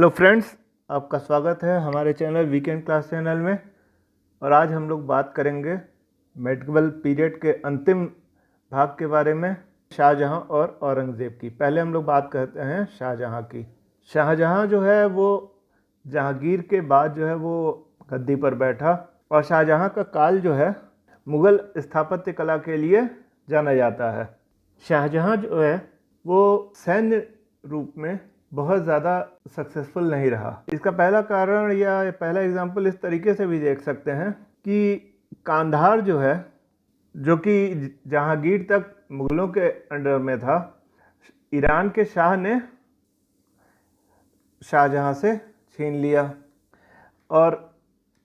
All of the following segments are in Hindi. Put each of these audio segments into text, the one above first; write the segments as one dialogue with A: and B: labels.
A: हेलो फ्रेंड्स, आपका स्वागत है हमारे चैनल वीकेंड क्लास चैनल में। और आज हम लोग बात करेंगे मेडिवल पीरियड के अंतिम भाग के बारे में, शाहजहां और औरंगज़ेब की। पहले हम लोग बात करते हैं शाहजहां की। शाहजहां जो है वो जहांगीर के बाद जो है वो गद्दी पर बैठा, और शाहजहां का काल जो है मुग़ल स्थापत्य कला के लिए जाना जाता है। शाहजहां जो है वो सैन्य रूप में बहुत ज़्यादा सक्सेसफुल नहीं रहा। इसका पहला कारण या पहला एग्जाम्पल इस तरीके से भी देख सकते हैं कि कांधार जो है, जो कि जहांगीर तक मुग़लों के अंडर में था, ईरान के शाह ने शाहजहां से छीन लिया। और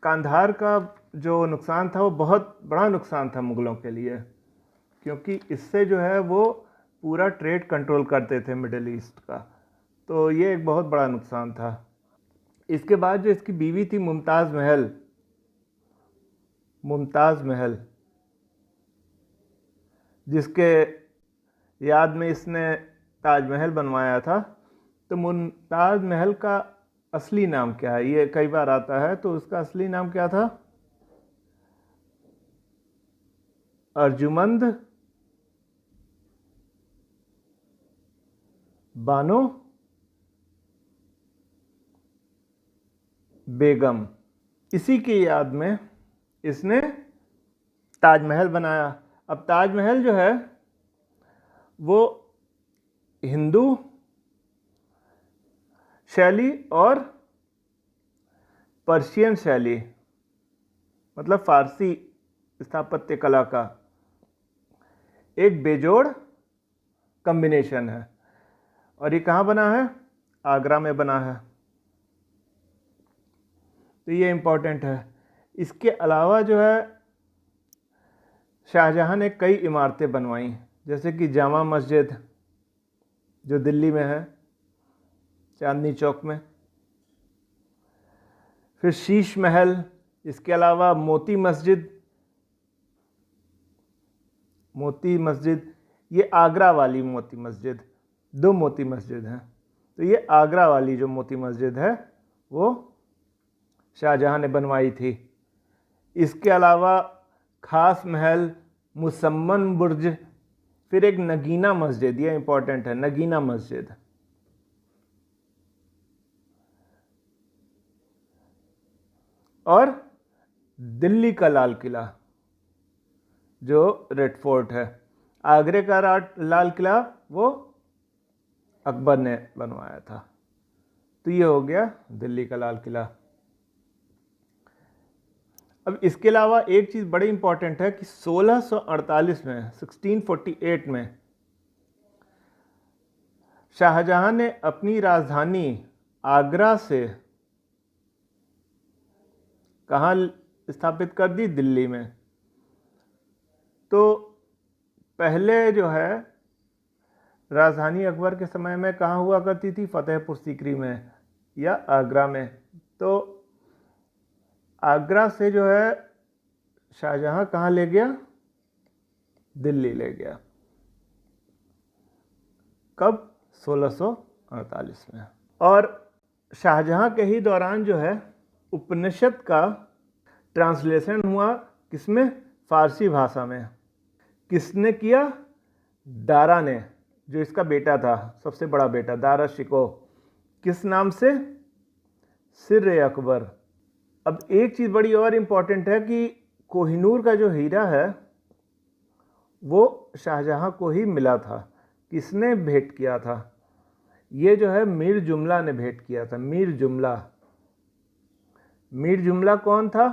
A: कांधार का जो नुकसान था वो बहुत बड़ा नुकसान था मुग़लों के लिए, क्योंकि इससे जो है वो पूरा ट्रेड कंट्रोल करते थे मिडिल ईस्ट का। तो ये एक बहुत बड़ा नुकसान था। इसके बाद जो इसकी बीवी थी मुमताज़ महल, जिसके याद में इसने ताजमहल बनवाया था। तो मुमताज़ महल का असली नाम क्या है, ये कई बार आता है। तो उसका असली नाम क्या था? अर्जुमंद बानो बेगम। इसी की याद में इसने ताजमहल बनाया। अब ताजमहल जो है वो हिंदू शैली और पर्शियन शैली, मतलब फारसी स्थापत्य कला का एक बेजोड़ कॉम्बिनेशन है। और ये कहाँ बना है? आगरा में बना है। तो ये इम्पोर्टेंट है। इसके अलावा जो है शाहजहां ने कई इमारतें बनवाई, जैसे कि जामा मस्जिद जो दिल्ली में है, चांदनी चौक में। फिर शीश महल, इसके अलावा मोती मस्जिद, ये आगरा वाली मोती मस्जिद, दो मोती मस्जिद हैं। तो ये आगरा वाली जो मोती मस्जिद है वो शाहजहां ने बनवाई थी। इसके अलावा खास महल, मुसम्मन बुर्ज, फिर एक नगीना मस्जिद, ये इंपॉर्टेंट है, नगीना मस्जिद। और दिल्ली का लाल किला जो रेड फोर्ट है। आगरे का लाल किला वो अकबर ने बनवाया था। तो ये हो गया दिल्ली का लाल किला। अब इसके अलावा एक चीज़ बड़ी इंपॉर्टेंट है कि 1648 में 1648 में शाहजहां ने अपनी राजधानी आगरा से कहाँ स्थापित कर दी? दिल्ली में। तो पहले जो है राजधानी अकबर के समय में कहाँ हुआ करती थी? फतेहपुर सीकरी में या आगरा में। तो आगरा से जो है शाहजहां कहाँ ले गया? दिल्ली ले गया। कब? 1648 में। और शाहजहां के ही दौरान जो है उपनिषद का ट्रांसलेशन हुआ, किसमें? फारसी भाषा में। किसने किया? दारा ने, जो इसका बेटा था, सबसे बड़ा बेटा दारा शिको। किस नाम से? सिर अकबर। अब एक चीज़ बड़ी और इम्पॉर्टेंट है कि कोहिनूर का जो हीरा है वो शाहजहां को ही मिला था। किसने भेंट किया था? ये जो है मीर जुमला ने भेंट किया था। मीर जुमला कौन था?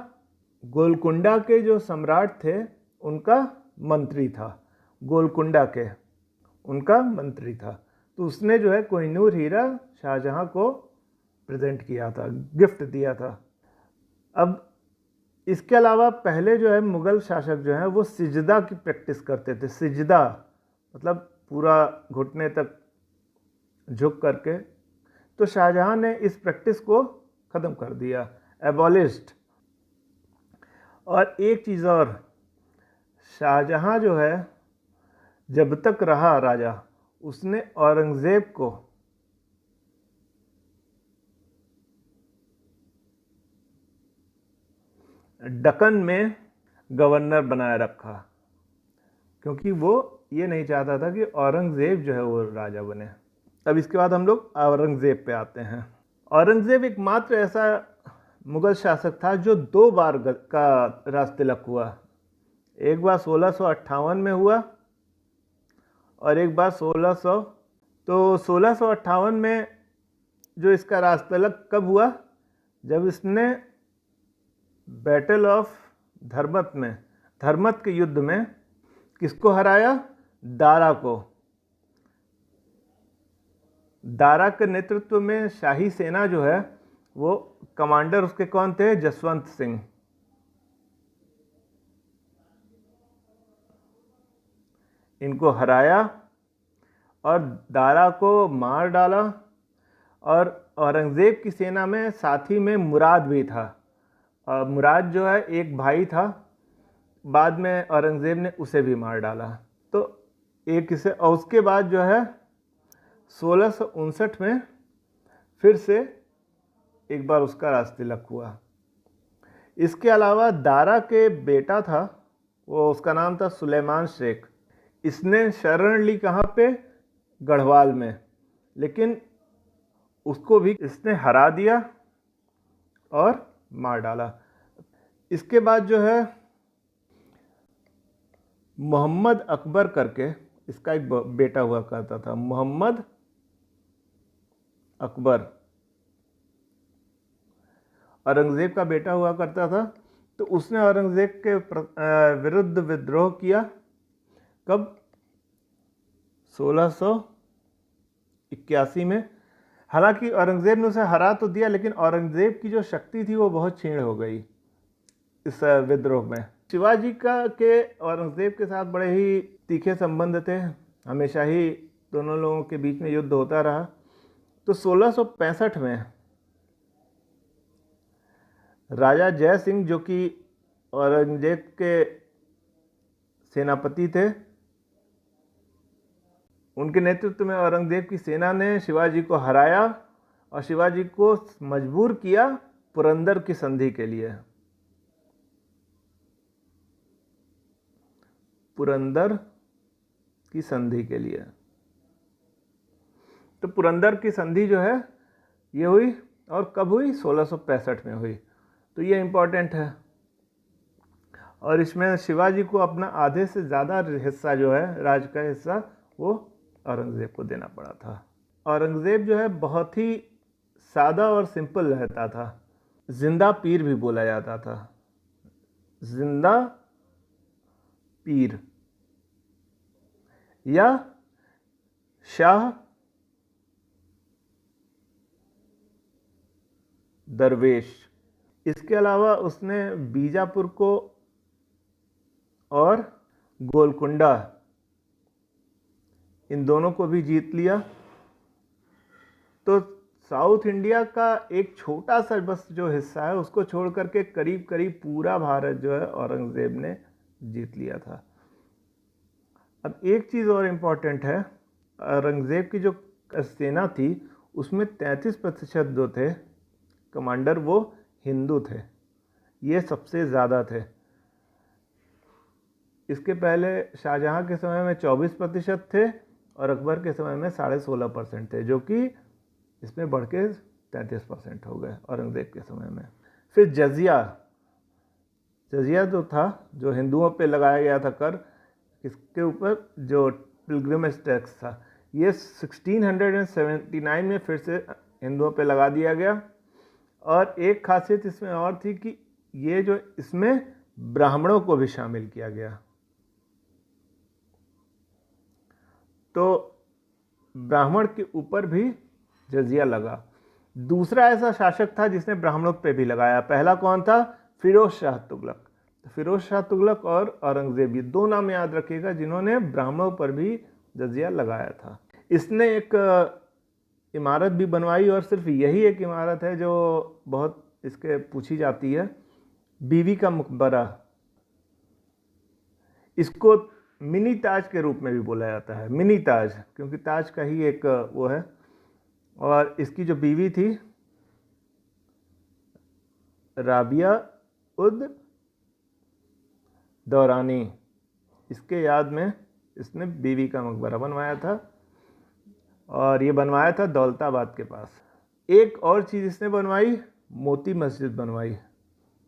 A: गोलकुंडा के जो सम्राट थे उनका मंत्री था। गोलकुंडा के उनका मंत्री था। तो उसने जो है कोहिनूर हीरा शाहजहां को प्रेजेंट किया था, गिफ्ट दिया था। अब इसके अलावा पहले जो है मुग़ल शासक जो है वो सिजदा की प्रैक्टिस करते थे। सिजदा मतलब पूरा घुटने तक झुक करके। तो शाहजहां ने इस प्रैक्टिस को ख़त्म कर दिया, एबॉलिश्ड। और एक चीज़ और, शाहजहां जो है जब तक रहा राजा, उसने औरंगज़ेब को दक्कन में गवर्नर बनाए रखा, क्योंकि वो ये नहीं चाहता था कि औरंगज़ेब जो है वो राजा बने। अब इसके बाद हम लोग औरंगज़ेब पे आते हैं। औरंगज़ेब एकमात्र ऐसा मुग़ल शासक था जो 2 बार का राजतिलक हुआ। एक बार 1658 में हुआ और एक बार 1600। तो 1658 में जो इसका राजतिलक कब हुआ, जब इसने बैटल ऑफ धर्मत के युद्ध में किसको हराया? दारा को। दारा के नेतृत्व में शाही सेना जो है वो कमांडर उसके कौन थे? जसवंत सिंह। इनको हराया और दारा को मार डाला। और औरंगज़ेब की सेना में साथी में मुराद भी था। और मुराद जो है एक भाई था, बाद में औरंगज़ेब ने उसे भी मार डाला। तो एक इसे, और उसके बाद जो है 1659 में फिर से एक बार उसका राजतिलक हुआ। इसके अलावा दारा के बेटा था, वो उसका नाम था सुलेमान शेख। इसने शरण ली कहाँ पे? गढ़वाल में। लेकिन उसको भी इसने हरा दिया और मार डाला। इसके बाद जो है मोहम्मद अकबर करके इसका एक बेटा हुआ करता था, मोहम्मद अकबर औरंगज़ेब का बेटा हुआ करता था। तो उसने औरंगज़ेब के विरुद्ध विद्रोह किया। कब? 1681 में। हालांकि औरंगज़ेब ने उसे हरा तो दिया, लेकिन औरंगज़ेब की जो शक्ति थी वो बहुत क्षीण हो गई इस विद्रोह में। शिवाजी के औरंगज़ेब के साथ बड़े ही तीखे संबंध थे, हमेशा ही दोनों लोगों के बीच में युद्ध होता रहा। तो 1665 में राजा जय सिंह, जो कि औरंगज़ेब के सेनापति थे, उनके नेतृत्व में औरंगज़ेब की सेना ने शिवाजी को हराया और शिवाजी को मजबूर किया पुरंदर की संधि के लिए। पुरंदर की संधि के लिए। तो पुरंदर की संधि जो है ये हुई, और कब हुई? 1665 में हुई। तो ये इम्पोर्टेंट है। और इसमें शिवाजी को अपना आधे से ज़्यादा हिस्सा जो है, राज का हिस्सा, वो औरंगज़ेब को देना पड़ा था। औरंगज़ेब जो है बहुत ही सादा और सिंपल रहता था। जिंदा पीर भी बोला जाता था, जिंदा पीर या शाह दरवेश। इसके अलावा उसने बीजापुर को और गोलकुंडा, इन दोनों को भी जीत लिया। तो साउथ इंडिया का एक छोटा सा बस जो हिस्सा है उसको छोड़ करके करीब करीब पूरा भारत जो है औरंगज़ेब ने जीत लिया था। अब एक चीज़ और इम्पॉर्टेंट है, औरंगज़ेब की जो सेना थी उसमें 33% जो थे कमांडर वो हिंदू थे। ये सबसे ज़्यादा थे। इसके पहले शाहजहां के समय में 24% थे और अकबर के समय में 16.5% थे, जो कि इसमें बढ़ के 33% हो गए औरंगज़ेब के समय में। फिर जजिया जो था, जो हिंदुओं पे लगाया गया था कर, इसके ऊपर जो पिलग्रिमेज टैक्स था, ये 1679 में फिर से हिंदुओं पे लगा दिया गया। और एक खासियत इसमें और थी कि ये जो इसमें ब्राह्मणों को भी शामिल किया गया। तो ब्राह्मण के ऊपर भी जजिया लगा। दूसरा ऐसा शासक था जिसने ब्राह्मणों पे भी लगाया। पहला कौन था? फिरोज शाह तुगलक। फिरोज शाह तुगलक और औरंगज़ेब, ये दो नाम याद रखिएगा जिन्होंने ब्राह्मणों पर भी जजिया लगाया था। इसने एक इमारत भी बनवाई, और सिर्फ यही एक इमारत है जो बहुत इसके पूछी जाती है, बीवी का मकबरा। इसको मिनी ताज के रूप में भी बोला जाता है, मिनी ताज, क्योंकि ताज का ही एक वो है। और इसकी जो बीवी थी राबिया उद दौरानी, इसके याद में इसने बीवी का मकबरा बनवाया था और ये बनवाया था दौलताबाद के पास। एक और चीज़ इसने बनवाई, मोती मस्जिद बनवाई।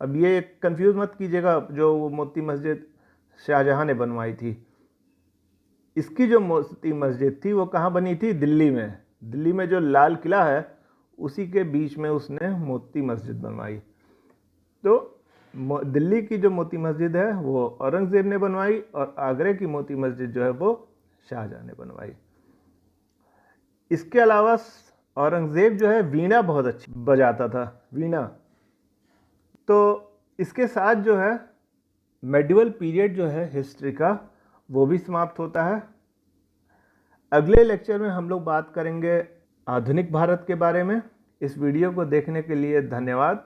A: अब ये कंफ्यूज मत कीजिएगा, जो वो मोती मस्जिद शाहजहां ने बनवाई थी, इसकी जो मोती मस्जिद थी वो कहाँ बनी थी? दिल्ली में। दिल्ली में जो लाल किला है उसी के बीच में उसने मोती मस्जिद बनवाई। तो दिल्ली की जो मोती मस्जिद है वो औरंगज़ेब ने बनवाई और आगरे की मोती मस्जिद जो है वो शाहजहां ने बनवाई। इसके अलावा औरंगज़ेब जो है वीणा बहुत अच्छी बजाता था, वीणा। तो इसके साथ जो है मेडिवल पीरियड जो है हिस्ट्री का वो भी समाप्त होता है। अगले लेक्चर में हम लोग बात करेंगे आधुनिक भारत के बारे में। इस वीडियो को देखने के लिए धन्यवाद।